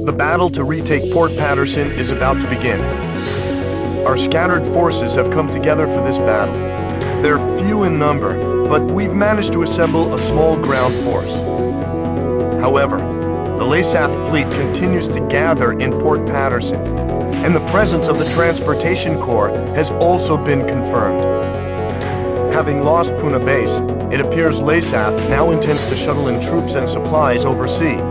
The battle to retake Port Patterson is about to begin. Our scattered forces have come together for this battle. They're few in number, but we've managed to assemble a small ground force. However, the LASAF fleet continues to gather in Port Patterson, and the presence of the Transportation Corps has also been confirmed. Having lost Puna Base, it appears LASAF now intends to shuttle in troops and supplies overseas.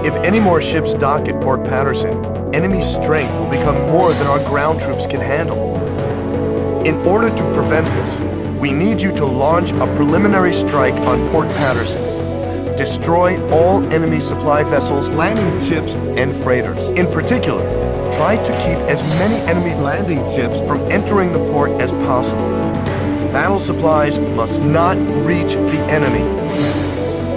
If any more ships dock at Port Patterson, enemy strength will become more than our ground troops can handle. In order to prevent this, we need you to launch a preliminary strike on Port Patterson. Destroy all enemy supply vessels, landing ships, and freighters. In particular, try to keep as many enemy landing ships from entering the port as possible. Battle supplies must not reach the enemy.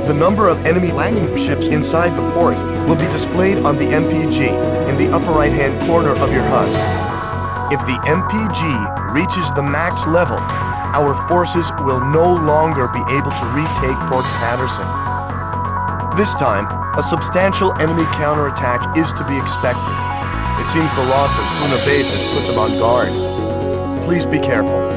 The number of enemy landing ships inside the port will be displayed on the MPG in the upper right-hand corner of your HUD. If the MPG reaches the max level, our forces will no longer be able to retake Port Patterson. This time, a substantial enemy counterattack is to be expected. It seems the loss of Puna Base has put them on guard. Please be careful.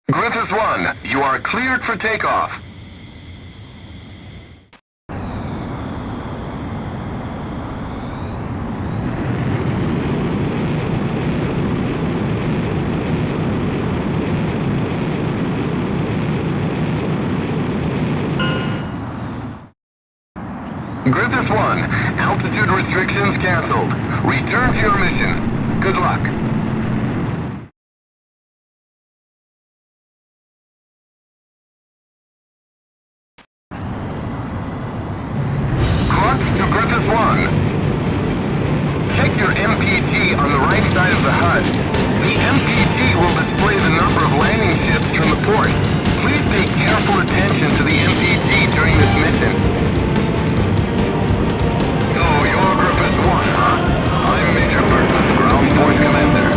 Griffith 1, you are cleared for takeoff. Griffith 1, altitude restrictions canceled. Return to your mission. Good luck. Griffith 1. Check your MPG on the right side of the HUD. The MPG will display the number of landing ships from the port. Please pay careful attention to the MPG during this mission. Oh, you're Griffith 1, huh? I'm Major Burton, Ground Force Commander.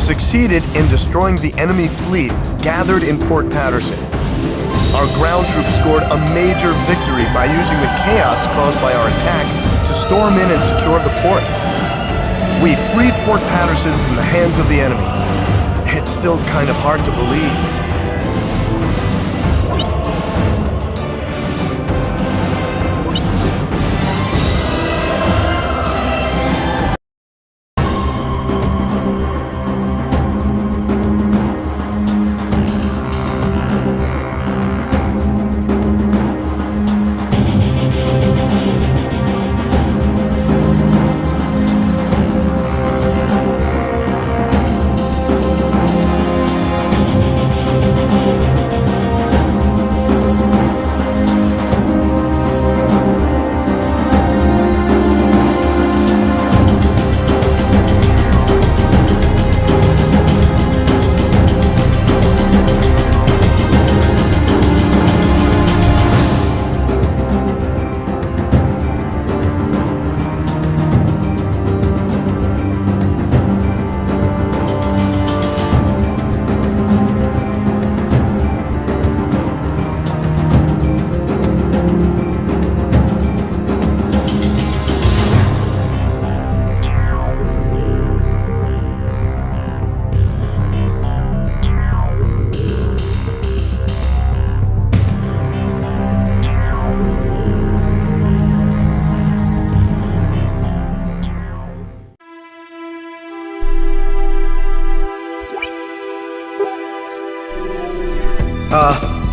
succeeded in destroying the enemy fleet gathered in Port Patterson. Our ground troops scored a major victory by using the chaos caused by our attack to storm in and secure the port. We freed Port Patterson from the hands of the enemy. It's still kind of hard to believe.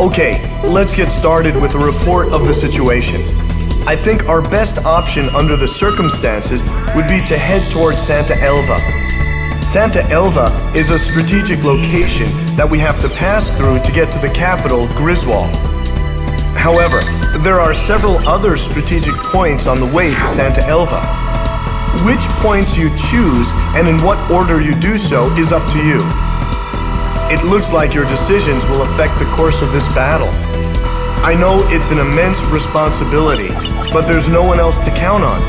Okay, let's get started with a report of the situation. I think our best option under the circumstances would be to head towards Santa Elva. Santa Elva is a strategic location that we have to pass through to get to the capital, Griswold. However, there are several other strategic points on the way to Santa Elva. Which points you choose and in what order you do so is up to you. It looks like your decisions will affect the course of this battle. I know it's an immense responsibility, but there's no one else to count on.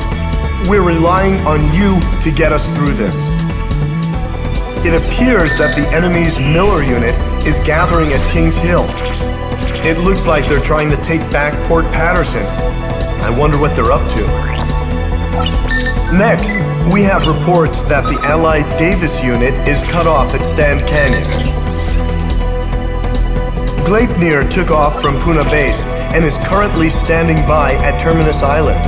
We're relying on you to get us through this. It appears that the enemy's Miller unit is gathering at Kings Hill. It looks like they're trying to take back Port Patterson. I wonder what they're up to. Next, we have reports that the Allied Davis unit is cut off at Stand Canyon. Gleipnir took off from Puna Base and is currently standing by at Terminus Island.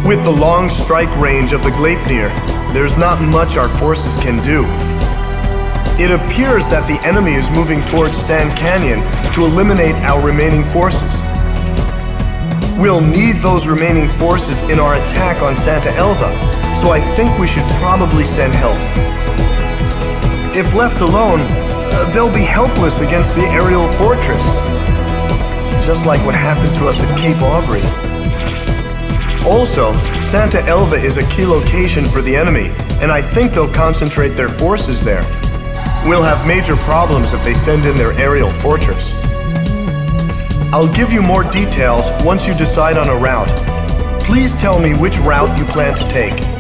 With the long strike range of the Gleipnir, there's not much our forces can do. It appears that the enemy is moving towards Stand Canyon to eliminate our remaining forces. We'll need those remaining forces in our attack on Santa Elva, so I think we should probably send help. If left alone, they'll be helpless against the aerial fortress, just like what happened to us at Cape Aubrey. Also, Santa Elva is a key location for the enemy, and I think they'll concentrate their forces there. We'll have major problems if they send in their aerial fortress. I'll give you more details once you decide on a route. Please tell me which route you plan to take.